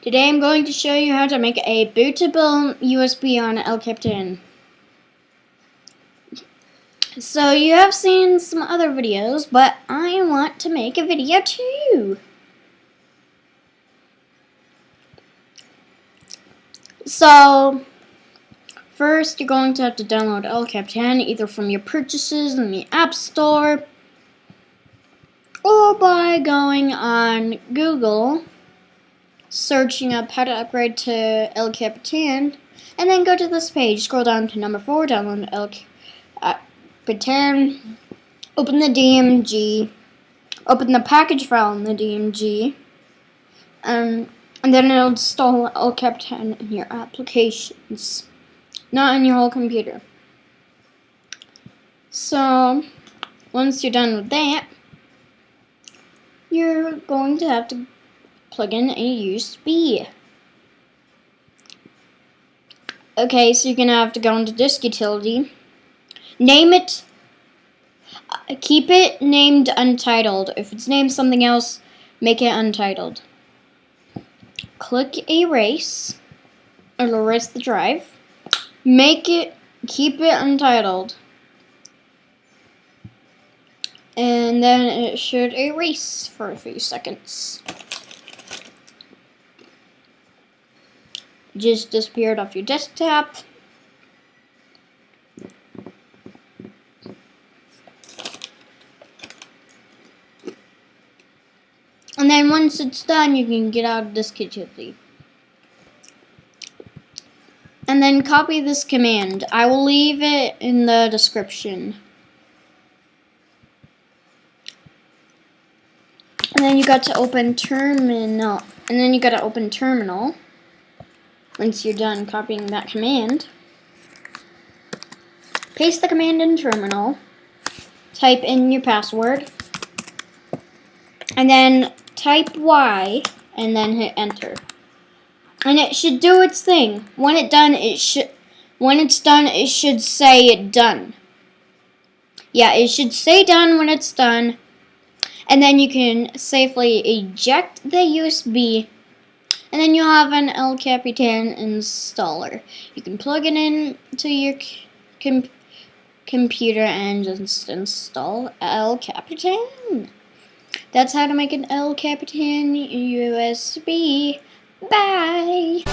Today I'm going to show you how to make a bootable USB on El Capitan. So you have seen some other videos, but I want to make a video too. So first you're going to have to download El Capitan either from your purchases in the App Store or by going on Google, searching up how to upgrade to El Capitan, and then go to this page, scroll down to number 4, download El Capitan, open the DMG, open the package file in the DMG, and then it'll install El Capitan in your applications, not in your whole computer. So once you're done with that, you're going to have to plug in a USB. Okay, so you're going to have to go into disk utility, name it, keep it named Untitled. If it's named something else, make it Untitled. Click erase, it'll erase the drive. Keep it Untitled. And then it should erase for a few seconds. Just disappeared off your desktop. And then once it's done, you can get out of disk utility. And then copy this command. I will leave it in the description. And then you got to open terminal. Once you're done copying that command, paste the command in terminal, type in your password, and then type Y, and then hit enter. And it should do its thing. When it's done, it should say done. Yeah, it should say done when it's done. And then you can safely eject the USB, and then you'll have an El Capitan installer. You can plug it in to your computer and just install El Capitan. That's how to make an El Capitan USB. Bye!